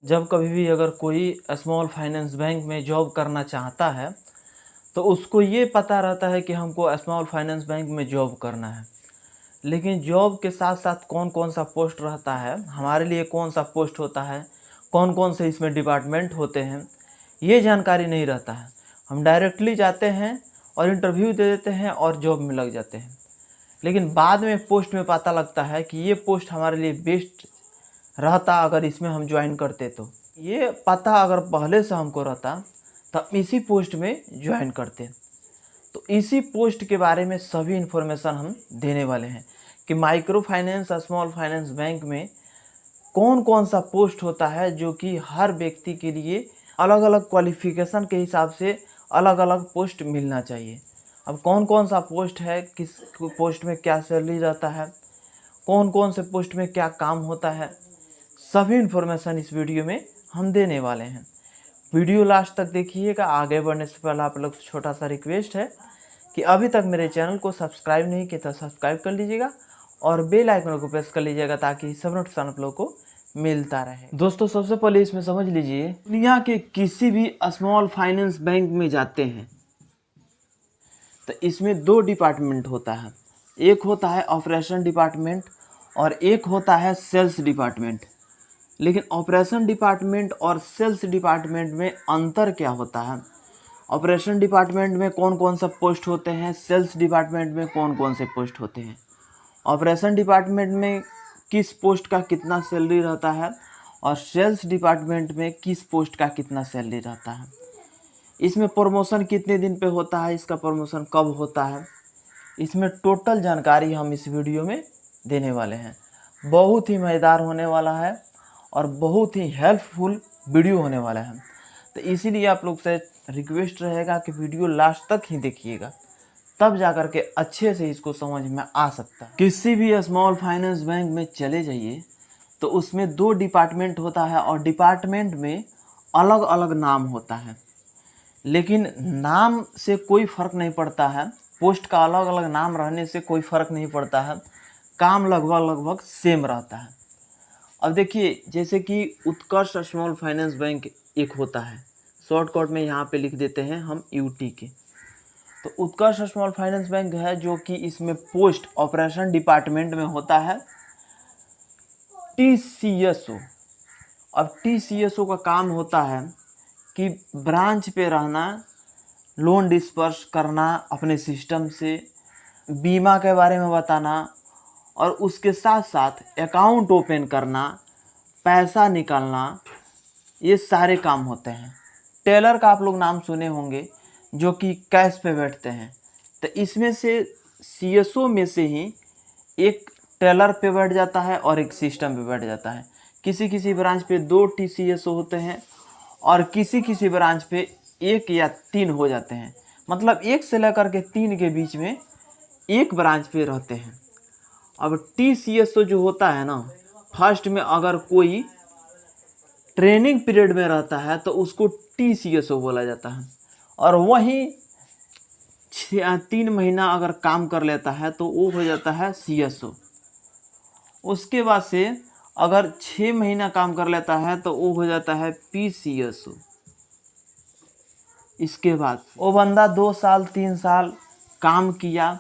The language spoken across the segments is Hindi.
जब कभी भी अगर कोई स्मॉल फाइनेंस बैंक में जॉब करना चाहता है तो उसको ये पता रहता है कि हमको स्मॉल फाइनेंस बैंक में जॉब करना है। लेकिन जॉब के साथ साथ कौन कौन सा पोस्ट रहता है, हमारे लिए कौन सा पोस्ट होता है, कौन कौन से इसमें डिपार्टमेंट होते हैं, ये जानकारी नहीं रहता है। हम डायरेक्टली जाते हैं और इंटरव्यू दे देते हैं और जॉब में लग जाते हैं। लेकिन बाद में पोस्ट में पता लगता है कि ये पोस्ट हमारे लिए बेस्ट रहता अगर इसमें हम ज्वाइन करते। तो ये पता अगर पहले से हमको रहता तब इसी पोस्ट में ज्वाइन करते। तो इसी पोस्ट के बारे में सभी इन्फॉर्मेशन हम देने वाले हैं कि micro finance small finance bank में कौन कौन सा पोस्ट होता है, जो कि हर व्यक्ति के लिए अलग अलग क्वालिफिकेशन के हिसाब से अलग अलग पोस्ट मिलना चाहिए। अब कौन कौन सा पोस्ट है, किस पोस्ट में क्या सैलरी रहता है, कौन कौन से पोस्ट में क्या काम होता है, सभी इन्फॉर्मेशन इस वीडियो में हम देने वाले हैं। वीडियो लास्ट तक देखिएगा। आगे बढ़ने से पहले आप लोग से छोटा सा रिक्वेस्ट है कि अभी तक मेरे चैनल को सब्सक्राइब नहीं किया तो सब्सक्राइब कर लीजिएगा और बेल आइकन को प्रेस कर लीजिएगा ताकि सब नोटिफिकेशन आप लोग को मिलता रहे। दोस्तों, सबसे पहले इसमें समझ लीजिए, दुनिया के किसी भी स्मॉल फाइनेंस बैंक में जाते हैं तो इसमें दो डिपार्टमेंट होता है। एक होता है ऑपरेशन डिपार्टमेंट और एक होता है सेल्स डिपार्टमेंट। लेकिन ऑपरेशन डिपार्टमेंट और सेल्स डिपार्टमेंट में अंतर क्या होता है? ऑपरेशन डिपार्टमेंट में कौन कौन सा पोस्ट होते हैं, सेल्स डिपार्टमेंट में कौन कौन से पोस्ट होते हैं? ऑपरेशन डिपार्टमेंट में किस पोस्ट का कितना सैलरी रहता है और सेल्स डिपार्टमेंट में किस पोस्ट का कितना सैलरी रहता है? इसमें प्रमोशन कितने दिन पे होता है, इसका प्रमोशन कब होता है, इसमें टोटल जानकारी हम इस वीडियो में देने वाले हैं। बहुत ही मज़ेदार होने वाला है और बहुत ही हेल्पफुल वीडियो होने वाला है। तो इसीलिए आप लोग से रिक्वेस्ट रहेगा कि वीडियो लास्ट तक ही देखिएगा, तब जाकर के अच्छे से इसको समझ में आ सकता है। किसी भी स्मॉल फाइनेंस बैंक में चले जाइए तो उसमें दो डिपार्टमेंट होता है और डिपार्टमेंट में अलग अलग नाम होता है। लेकिन नाम से कोई फ़र्क नहीं पड़ता है, पोस्ट का अलग अलग नाम रहने से कोई फ़र्क नहीं पड़ता है, काम लगभग सेम रहता है। अब देखिए, जैसे कि उत्कर्ष स्मॉल फाइनेंस बैंक एक होता है, शॉर्टकट में यहाँ पे लिख देते हैं हम यूटी के। तो उत्कर्ष स्मॉल फाइनेंस बैंक है जो कि इसमें पोस्ट ऑपरेशन डिपार्टमेंट में होता है टीसीएसओ। अब टीसीएसओ का काम होता है कि ब्रांच पे रहना, लोन डिस्पर्स करना अपने सिस्टम से, बीमा के बारे में बताना और उसके साथ साथ अकाउंट ओपन करना, पैसा निकालना, ये सारे काम होते हैं। टेलर का आप लोग नाम सुने होंगे जो कि कैश पे बैठते हैं। तो इसमें से सीएसओ में से ही एक टेलर पे बैठ जाता है और एक सिस्टम पे बैठ जाता है। किसी किसी ब्रांच पे 2 टीसीएसओ होते हैं और किसी किसी ब्रांच पे 1 या 3 हो जाते हैं। मतलब 1 से लेकर के 3 के बीच में एक ब्रांच पे रहते हैं। अब टीसीएसओ जो होता है ना, फर्स्ट में अगर कोई ट्रेनिंग पीरियड में रहता है तो उसको टीसीएसओ बोला जाता है, और वहीं 3 महीना अगर काम कर लेता है तो वो हो जाता है सीएसओ। उसके बाद से अगर 6 महीना काम कर लेता है तो वो हो जाता है पीसीएसओ। इसके बाद वो बंदा 2 साल 3 साल काम किया,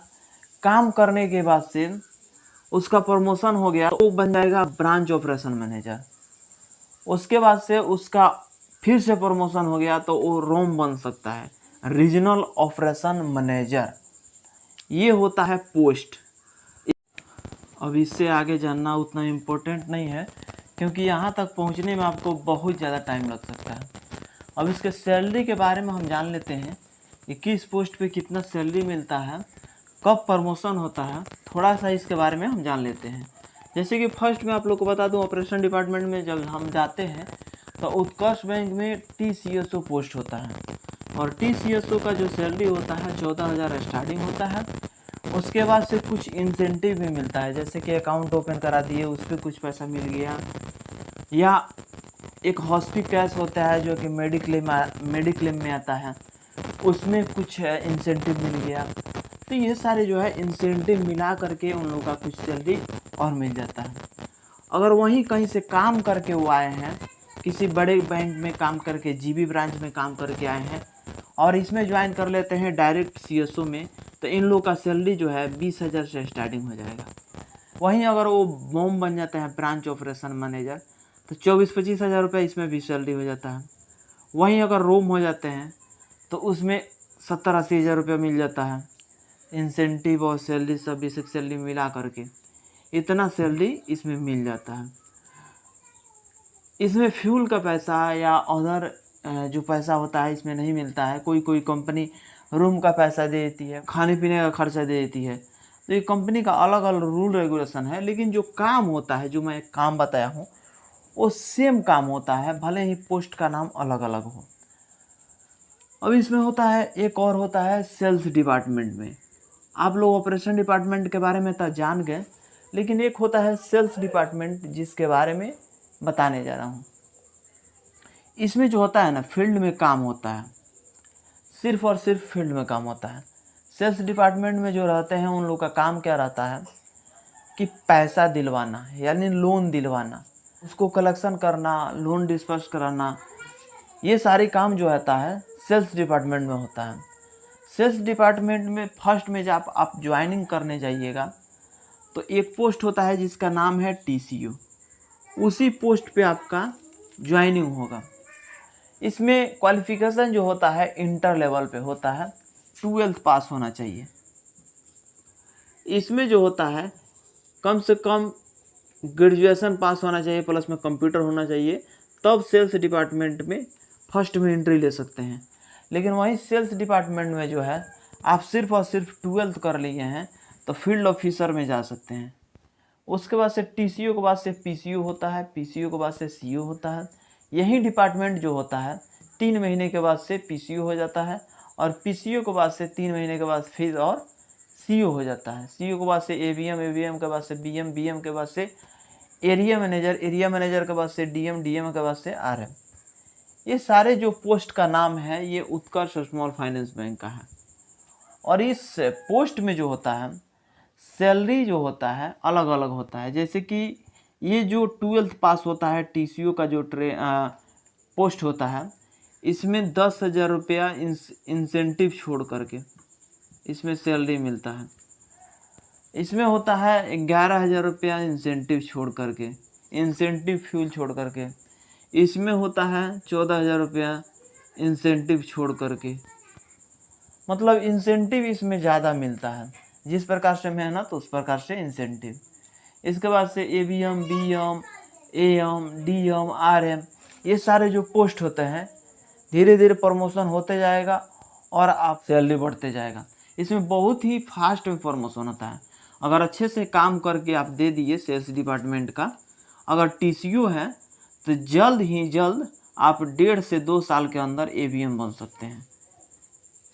काम करने के बाद से उसका प्रमोशन हो गया तो वो बन जाएगा ब्रांच ऑपरेशन मैनेजर। उसके बाद से उसका फिर से प्रमोशन हो गया तो वो रोम बन सकता है, रीजनल ऑपरेशन मैनेजर। ये होता है पोस्ट। अब इससे आगे जानना उतना इम्पोर्टेंट नहीं है क्योंकि यहाँ तक पहुँचने में आपको बहुत ज़्यादा टाइम लग सकता है। अब इसके सैलरी के बारे में हम जान लेते हैं कि किस पोस्ट पे कितना सैलरी मिलता है, कब प्रमोशन होता है, थोड़ा सा इसके बारे में हम जान लेते हैं। जैसे कि फर्स्ट में आप लोग को बता दूं, ऑपरेशन डिपार्टमेंट में जब हम जाते हैं तो उत्कर्ष बैंक में टीसीएसओ पोस्ट होता है और टीसीएसओ का जो सैलरी होता है 14,000 स्टार्टिंग होता है। उसके बाद से कुछ इंसेंटिव भी मिलता है, जैसे कि अकाउंट ओपन करा दिए उस पर कुछ पैसा मिल गया, या एक हॉस्पिटल कैश होता है जो कि मेडिक्लेम में आता है, उसमें कुछ इंसेंटिव मिल गया। तो ये सारे जो है इंसेंटिव मिला करके उन लोगों का कुछ सैलरी और मिल जाता है। अगर वहीं कहीं से काम करके वो आए हैं किसी बड़े बैंक में काम करके, जीबी ब्रांच में काम करके आए हैं और इसमें ज्वाइन कर लेते हैं डायरेक्ट सीएसओ में, तो इन लोगों का सैलरी जो है 20,000 से स्टार्टिंग हो जाएगा। वहीं अगर वो बॉम बन जाते हैं ब्रांच ऑपरेशन मैनेजर, तो 24-25 हज़ार रुपये इसमें भी सैलरी हो जाता है। वहीं अगर रोम हो जाते हैं तो उसमें 70-80 हज़ार रुपये मिल जाता है, इंसेंटिव और सैलरी सब बेसिक सैलरी मिला करके इतना सैलरी इसमें मिल जाता है। इसमें फ्यूल का पैसा या अदर जो पैसा होता है इसमें नहीं मिलता है। कोई कोई कंपनी रूम का पैसा दे देती है, खाने पीने का खर्चा दे देती है, तो ये कंपनी का अलग अलग रूल रेगुलेशन है। लेकिन जो काम होता है, जो मैं काम बताया हूँ, वो सेम काम होता है, भले ही पोस्ट का नाम अलग अलग हो। अब इसमें होता है एक और होता है सेल्स डिपार्टमेंट में। आप लोग ऑपरेशन डिपार्टमेंट के बारे में तो जान गए, लेकिन एक होता है सेल्स डिपार्टमेंट जिसके बारे में बताने जा रहा हूँ। इसमें जो होता है ना, फील्ड में काम होता है, सिर्फ और सिर्फ फील्ड में काम होता है। सेल्स डिपार्टमेंट में जो रहते हैं उन लोग का काम क्या रहता है कि पैसा दिलवाना, यानी लोन दिलवाना, उसको कलेक्शन करना, लोन डिस्पर्स कराना, ये सारी काम जो होता है सेल्स डिपार्टमेंट में होता है। सेल्स डिपार्टमेंट में फर्स्ट में जब आप ज्वाइनिंग करने जाइएगा तो एक पोस्ट होता है जिसका नाम है टीसीओ, उसी पोस्ट पे आपका ज्वाइनिंग होगा। इसमें क्वालिफिकेशन जो होता है इंटर लेवल पे होता है, 12th पास होना चाहिए। इसमें जो होता है कम से कम ग्रेजुएशन पास होना चाहिए, प्लस में कंप्यूटर होना चाहिए, तब सेल्स डिपार्टमेंट में फर्स्ट में एंट्री ले सकते हैं। लेकिन वहीं सेल्स डिपार्टमेंट में जो है आप सिर्फ और सिर्फ 12th कर लिए हैं तो फील्ड ऑफिसर में जा सकते हैं। उसके बाद से टीसीओ के बाद से पीसीओ होता है, पीसीओ के बाद से सीओ होता है। यही डिपार्टमेंट जो होता है 3 महीने के बाद से पीसीओ हो जाता है, और पीसीओ के बाद से 3 महीने के बाद फिर और सीओ हो जाता है। सीओ के बाद से एवीएम, एवीएम के बाद से बीएम, बीएम के बाद से एरिया मैनेजर, एरिया मैनेजर के बाद से डीएम, डीएम के बाद से आरएम। ये सारे जो पोस्ट का नाम है ये उत्कर्ष स्मॉल फाइनेंस बैंक का है। और इस पोस्ट में जो होता है सैलरी जो होता है अलग अलग होता है। जैसे कि ये जो 12th पास होता है टीसीओ का जो पोस्ट होता है, इसमें 10,000 रुपया इंसेंटिव छोड़ करके इसमें सैलरी मिलता है। इसमें होता है 11,000 रुपया इंसेंटिव छोड़ करके, इंसेंटिव फ्यूल छोड़ करके। इसमें होता है 14,000 रुपया इंसेंटिव छोड़ करके। मतलब इंसेंटिव इसमें ज़्यादा मिलता है, जिस प्रकार से मेहनत उस प्रकार से इंसेंटिव। इसके बाद से AVM, BM, AM, DM, RM, ये सारे जो पोस्ट होते हैं धीरे धीरे प्रमोशन होते जाएगा और आप सैलरी बढ़ते जाएगा। इसमें बहुत ही फास्ट में प्रमोशन होता है। अगर अच्छे से काम करके आप दे दिए सेल्स डिपार्टमेंट का, अगर टीसीओ है तो जल्द ही जल्द आप 1.5 से 2 साल के अंदर एवीएम बन सकते हैं,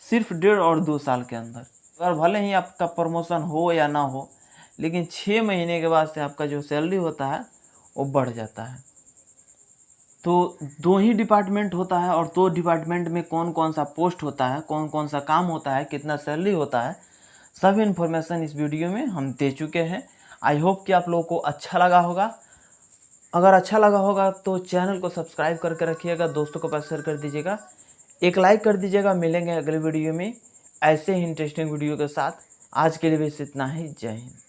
सिर्फ 1.5 और 2 साल के अंदर। अगर भले ही आपका प्रमोशन हो या ना हो, लेकिन 6 महीने के बाद से आपका जो सैलरी होता है वो बढ़ जाता है। तो 2 ही डिपार्टमेंट होता है, और 2 डिपार्टमेंट में कौन कौन सा पोस्ट होता है, कौन कौन सा काम होता है, कितना सैलरी होता है, सब इन्फॉर्मेशन इस वीडियो में हम दे चुके हैं। आई होप कि आप लोगों को अच्छा लगा होगा। अगर अच्छा लगा होगा तो चैनल को सब्सक्राइब करके रखिएगा, दोस्तों को पास शेयर कर दीजिएगा, एक लाइक कर दीजिएगा। मिलेंगे अगले वीडियो में ऐसे ही इंटरेस्टिंग वीडियो के साथ। आज के लिए बस इतना ही। जय हिंद।